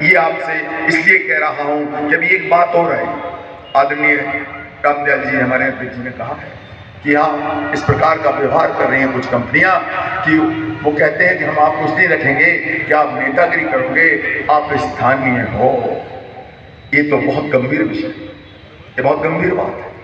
ये आपसे इसलिए कह रहा हूं कि अभी एक बात और है। आदरणीय रामदयाल जी हमारे अध्यक्ष जी ने कहा है कि हाँ इस प्रकार का व्यवहार कर रही हैं कुछ कंपनियां कि वो कहते हैं कि हम आपको इसलिए रखेंगे कि आप नेतागिरी करोगे, आप स्थानीय हो। ये तो बहुत गंभीर विषय है, ये बहुत गंभीर बात है।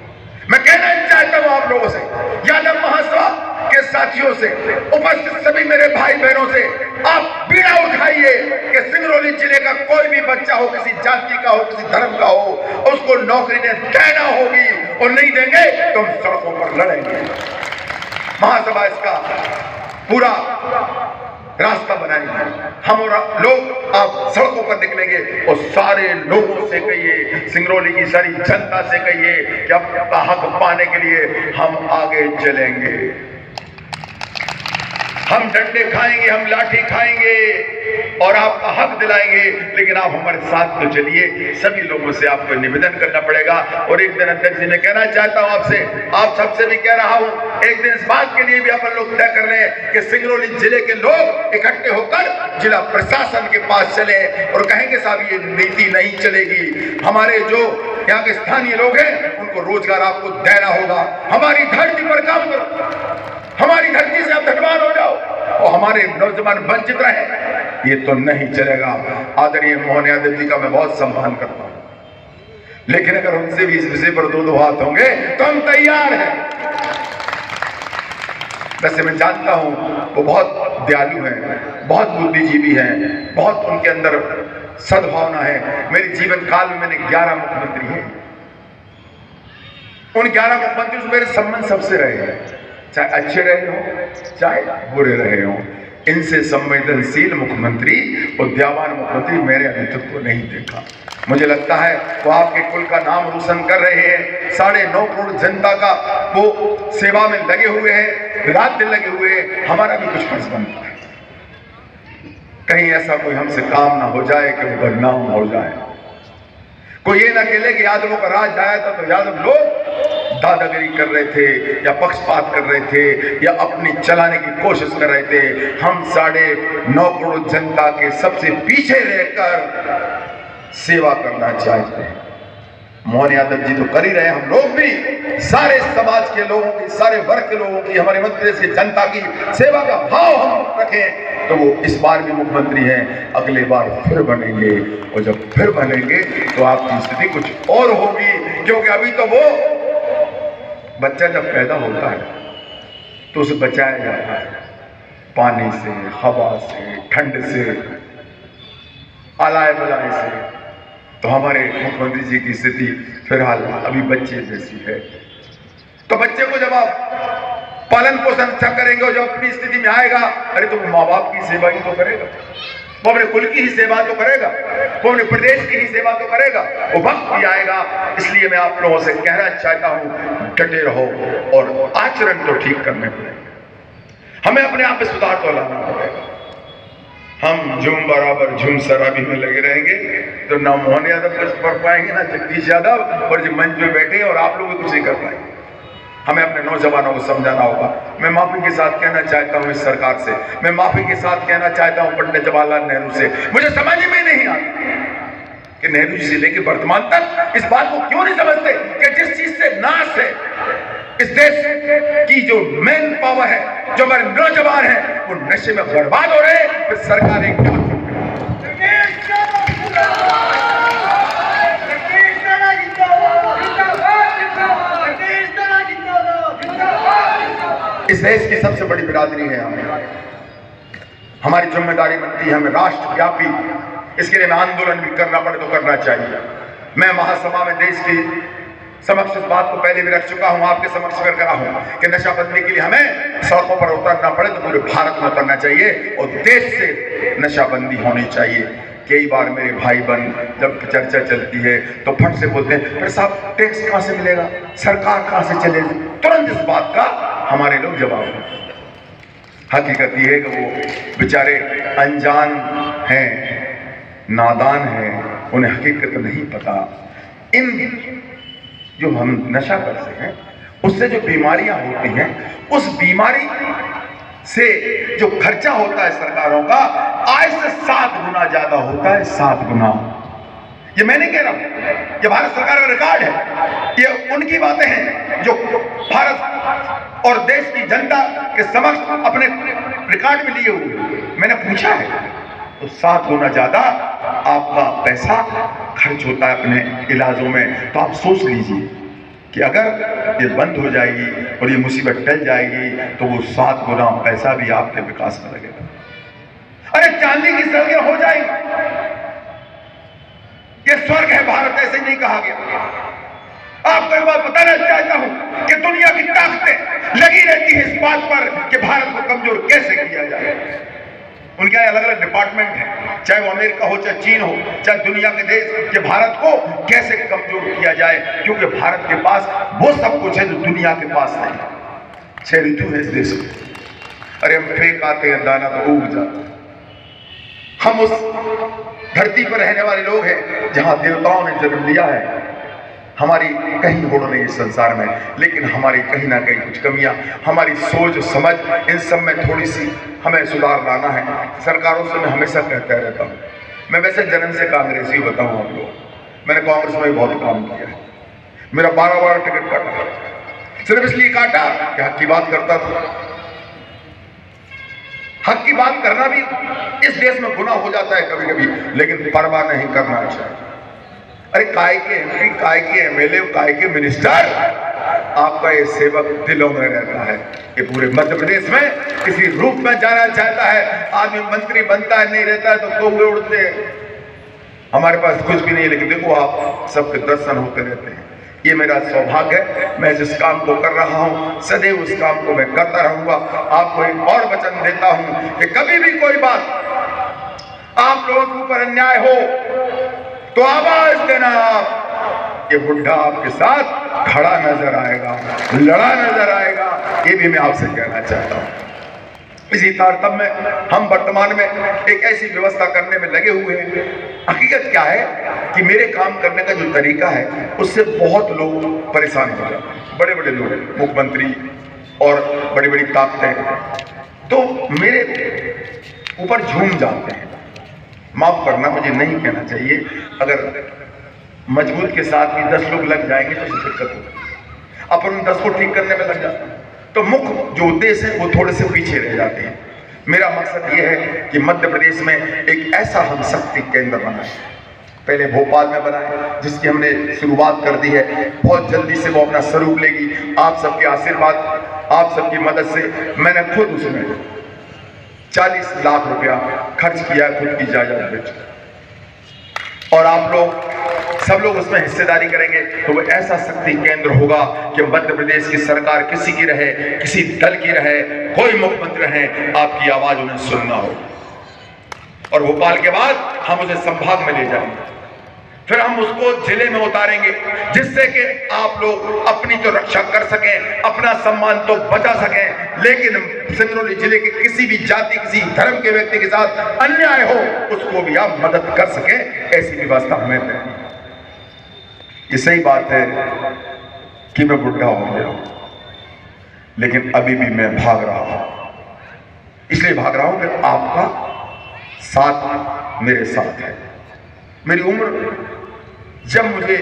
मैं कहना चाहता हूं आप लोगों से, यादव महासभा के साथियों से, उपस्थित सभी मेरे भाई बहनों से, आप बीड़ा उठाइए कि सिंगरौली जिले का कोई भी बच्चा हो, किसी जाति का हो, किसी धर्म का हो, उसको नौकरी देना होगी और नहीं देंगे तो हम सड़कों पर लड़ेंगे। महासभा इसका पूरा रास्ता बनाएंगे। हम और लोग आप सड़कों पर निकलेंगे और सारे लोगों से कहिए, सिंगरौली की सारी जनता से कहिए कि अपना हक पाने के लिए हम आगे चलेंगे। हम डंडे खाएंगे, हम लाठी खाएंगे और आपका हक दिलाएंगे, लेकिन आप हमारे साथ तो चलिए। सभी लोगों से आपको निवेदन करना पड़ेगा। और एक दिन अध्यक्ष जी मैं कहना चाहता हूं आपसे, आप सबसे भी कह रहा हूं, एक दिन इस बात के लिए भी अपन लोग तय कर लें कि सिंगरौली जिले के लोग इकट्ठे होकर जिला प्रशासन के पास चले और कहेंगे साहब ये नीति नहीं चलेगी, हमारे जो यहाँ के स्थानीय लोग हैं उनको रोजगार आपको देना होगा, हमारी धरती पर काम करो, हमारी धरती से आप धनवान हो जाओ और हमारे नौजवान वंचित रहे। ये तो नहीं चलेगा। आदरणीय मोहन यादव जी का मैं बहुत सम्मान करता हूं, लेकिन अगर उनसे भी इस विषय पर दो हाथ होंगे तो हम तैयार हैं। वैसे मैं जानता हूं वो बहुत दयालु हैं, बहुत बुद्धिजीवी हैं, बहुत उनके अंदर सद्भावना है। मेरे जीवन काल में मैंने 11 मुख्यमंत्री हैं, उन 11 मुख्यमंत्री से मेरे संबंध सबसे रहे हैं, चाहे अच्छे रहे हो चाहे बुरे रहे हो। इनसे संवेदनशील मुख्यमंत्री और दयावान मुख्यमंत्री मैंने अभी तक को नहीं देखा। मुझे लगता है वो आपके कुल का नाम रोशन कर रहे हैं, 9.5 करोड़ जनता का वो सेवा में लगे हुए हैं, रात दिन लगे हुए हैं। हमारा भी कुछ फर्ज बनता है, कहीं ऐसा कोई हमसे काम ना हो जाए कि वो बदनाम हो जाए। कोई ये ना कहले कि यादवों का राज आया था तो यादव लोग दादागिरी कर रहे थे या पक्षपात कर रहे थे या अपनी चलाने की कोशिश कर रहे थे। हम 9.5 करोड़ जनता के सबसे पीछे रहकर सेवा करना चाहते हैं। मोहन यादव जी तो कर ही रहे हैं, हम लोग भी सारे समाज के लोगों की, सारे वर्ग के लोगों की, हमारे मध्य प्रदेश की जनता की सेवा का भाव हम रखें तो वो इस बार भी मुख्यमंत्री हैं, अगले बार फिर बनेंगे। और जब फिर बनेंगे तो आपकी स्थिति कुछ और होगी, क्योंकि अभी तो वो बच्चा जब पैदा होता है तो उसे बचाया जाता है पानी से, हवा से, ठंड से, आलाय बलाय से। तो हमारे मुख्यमंत्री जी की स्थिति फिलहाल अभी बच्चे जैसी है। तो बच्चे को जब आप पालन पोषण अच्छा करेंगे और जब अपनी स्थिति में आएगा, अरे तो वो माँ बाप की सेवा ही तो करेगा, वो अपने कुल की ही सेवा तो करेगा, वो अपने प्रदेश की ही सेवा तो करेगा। वो वक्त भी आएगा। इसलिए मैं आप लोगों से कहना चाहता हूं, डटे रहो और आचरण तो ठीक करने पड़ेगा। हमें अपने आप में सुधार तो लाना पड़ेगा। हम झूम बराबर झूम शराबी में लगे रहेंगे तो ना मोहन यादव कुछ पढ़ पाएंगे, ना जगदीश यादव, और जो मंच पे बैठे और आप लोग कुछ नहीं कर पाएंगे। हमें अपने नौजवानों को समझाना होगा। मैं माफी के साथ कहना चाहता हूं इस सरकार से, मैं माफी के साथ कहना चाहता हूं पंडित जवाहरलाल नेहरू से। मुझे समझ में नहीं आता कि नेहरू जी से लेकर वर्तमान तक इस बात को क्यों नहीं समझते कि जिस चीज से नाश है इस देश की, जो मेन पावर है, जो हमारे नौजवान हैं, वो नशे में बर्बाद हो रहे हैं। फिर सरकार एक इस देश की सबसे बड़ी बिरादरी है हमारी जिम्मेदारी बनती है हमें राष्ट्रव्यापी, इसके लिए हमें आंदोलन भी करना पड़े तो करना चाहिए। मैं महासभा में देश की समक्ष इस बात को पहले भी रख चुका हूं, आपके समक्ष कर रहा हूं कि नशाबंदी के लिए हमें सड़कों पर उतरना पड़े तो पूरे भारत में उतरना चाहिए और देश से नशाबंदी होनी चाहिए। कई बार मेरे भाई बहन जब चर्चा चलती है तो फट से बोलते हैं फिर साहब टैक्स कहां से मिलेगा, सरकार कहां से चलेगी। तुरंत इस बात का हमारे लोग जवाब देते। हकीकत यह है कि वो बेचारे अनजान हैं, नादान हैं, उन्हें हकीकत नहीं पता। इन जो हम नशा करते हैं उससे जो बीमारियां होती हैं, उस बीमारी से जो खर्चा होता है सरकारों का, आय से 7 गुना ज्यादा होता है, 7 गुना। ये मैं नहीं कह रहा हूं, ये भारत सरकार का रिकॉर्ड है। ये उनकी बातें हैं जो भारत और देश की जनता के समक्ष अपने रिकॉर्ड में लिए हुए। मैंने पूछा है तो 7 गुना ज्यादा आपका पैसा खर्च होता है अपने इलाजों में। तो आप सोच लीजिए कि अगर ये बंद हो जाएगी और ये मुसीबत टल जाएगी तो वो 7 गुना पैसा भी आपके विकास में लगेगा। अरे चांदी की सड़कें हो जाएंगी, ये स्वर्ग है भारत, ऐसे नहीं कहा गया। आपको एक बात बताना चाहता हूं कि दुनिया की ताकतें लगी रहती है इस बात पर कि भारत को कमजोर कैसे किया जाए। उनके अलग अलग डिपार्टमेंट हैं, चाहे वो अमेरिका हो, चाहे चीन हो, चाहे दुनिया के देश, कि भारत को कैसे कमजोर किया जाए, क्योंकि भारत के पास वो सब कुछ है जो दुनिया के पास नहीं। 6 ऋतु है इस देश में। अरे हम फेंक आते हैं दाना तो उग जाता। हम उस धरती पर रहने वाले लोग हैं जहां देवताओं ने जन्म लिया है। हमारी कहीं होड़ नहीं इस संसार में, लेकिन हमारी कहीं ना कहीं कुछ कमियां, हमारी सोच समझ, इन सब में थोड़ी सी हमें सुधार लाना है। सरकारों से मैं हमेशा कहता रहता हूँ, मैं वैसे जन्म से कांग्रेसी बताऊँ आप लोग, मैंने कांग्रेस में बहुत काम किया है। मेरा 12 टिकट काटा, सिर्फ इसलिए काटा कि हक की बात करता था। हक की बात करना भी इस देश में गुनाह हो जाता है कभी कभी, लेकिन परवाह नहीं करना चाहिए। अरे काय के एमपी, काय के एमएलए, काय के मिनिस्टर, आपका ये सेवक दिलों में रहता है। ये पूरे मध्य प्रदेश में किसी रूप में जाना चाहता है, आदमी मंत्री बनता है, नहीं रहता है तो कौवे उड़ते हैं। हमारे पास कुछ भी नहीं, लेकिन देखो आप सबके दर्शन होते रहते हैं। ये मेरा सौभाग्य है, मैं जिस काम को कर रहा हूं सदैव उस काम को मैं करता रहूंगा। आपको एक और वचन देता हूं कि कभी भी कोई बात आप लोगों के ऊपर अन्याय हो तो आवाज देना। आप ये बुढ़ा आपके साथ खड़ा नजर आएगा, लड़ा नजर आएगा, ये भी मैं आपसे कहना चाहता हूं। इसी तारतम्य में हम वर्तमान में एक ऐसी व्यवस्था करने में लगे हुए हैं। हकीकत क्या है कि मेरे काम करने का जो तरीका है उससे बहुत लोग परेशान हो जाते हैं। बड़े बड़े लोग, मुख्यमंत्री और बड़ी बड़ी ताकतें तो मेरे ऊपर झूम जाते हैं। माफ करना, मुझे नहीं कहना चाहिए। अगर मजबूत के साथ भी 10 लोग लग जाएंगे तो दिक्कत होगी। अपन उन 10 को ठीक करने में लग जाते हैं तो मुख्य जो उद्देश्य है वो थोड़े से पीछे रह जाते हैं। मेरा मकसद ये है कि मध्य प्रदेश में एक ऐसा हम शक्ति केंद्र बनाए। पहले भोपाल में बनाए, जिसकी हमने शुरुआत कर दी है। बहुत जल्दी से वो अपना स्वरूप लेगी। आप सबके आशीर्वाद, आप सबकी मदद से मैंने खुद उसमें 40 लाख रुपया खर्च किया खुद की जायदाद बेच, और आप लोग सब लोग उसमें हिस्सेदारी करेंगे तो वो ऐसा शक्ति केंद्र होगा कि मध्य प्रदेश की सरकार किसी की रहे, किसी दल की रहे, कोई मुख्यमंत्री रहे, आपकी आवाज उन्हें सुनना हो। और भोपाल के बाद हम उसे संभाग में ले जाएंगे, फिर हम उसको जिले में उतारेंगे, जिससे कि आप लोग अपनी तो रक्षा कर सकें, अपना सम्मान तो बचा सकें, लेकिन सिंगरौली जिले के किसी भी जाति, किसी धर्म के व्यक्ति के साथ अन्याय हो उसको भी आप मदद कर सकें, ऐसी व्यवस्था हमें दें। ये सही बात है कि मैं बुढ़ा हो गया हूं, लेकिन अभी भी मैं भाग रहा हूं। इसलिए भाग रहा हूं कि आपका साथ मेरे साथ है। मेरी उम्र जब मुझे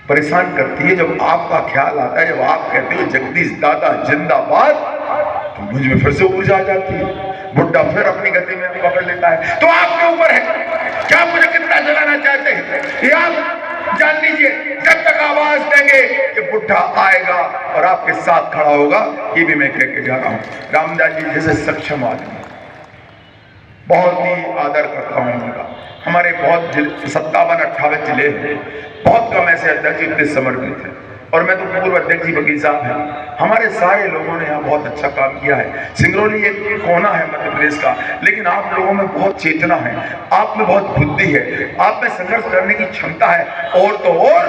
परेशान करती है, जब आपका ख्याल आता है, जब आप कहते हो जगदीश दादा जिंदाबाद, तो मुझ में फिर से ऊर्जा आ जाती है। बुढ़ा फिर अपनी गति में पकड़ लेता है। तो आपके ऊपर है क्या मुझे कितना जलाना चाहते हैं, ये आप जान लीजिए। जब तक आवाज देंगे कि बुढ़ा आएगा और आपके साथ खड़ा होगा, ये भी मैं कह के जा रहा हूं। रामदास जी जैसे सक्षम आदमी, बहुत ही आदर करता हूं उनका। हमारे बहुत 57-58 जिले हैं, बहुत कम ऐसे अध्यक्ष इतने समर्पित हैं, और मैं तो पूर्व अध्यक्ष जी वकील साहब हैं। हमारे सारे लोगों ने यहाँ बहुत अच्छा काम किया है। सिंगरौली एक कोना है मध्य प्रदेश का, लेकिन आप लोगों में बहुत चेतना है, आप में बहुत बुद्धि है, आप में संघर्ष करने की क्षमता है, और तो और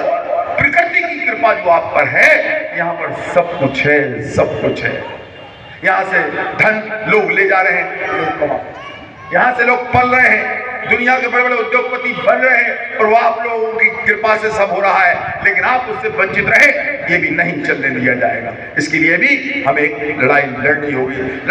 प्रकृति की कृपा जो आप पर है, यहाँ पर सब कुछ है, सब कुछ है। यहाँ से धन लोग ले जा रहे हैं, यहाँ से लोग पल रहे हैं, दुनिया के बड़े बड़े उद्योगपति बन रहे हैं, और वो आप लोगों की कृपा से सब हो रहा है। लेकिन आप उससे वंचित रहे, ये भी नहीं चलने दिया जाएगा। इसके लिए भी हमें एक लड़ाई लड़नी होगी।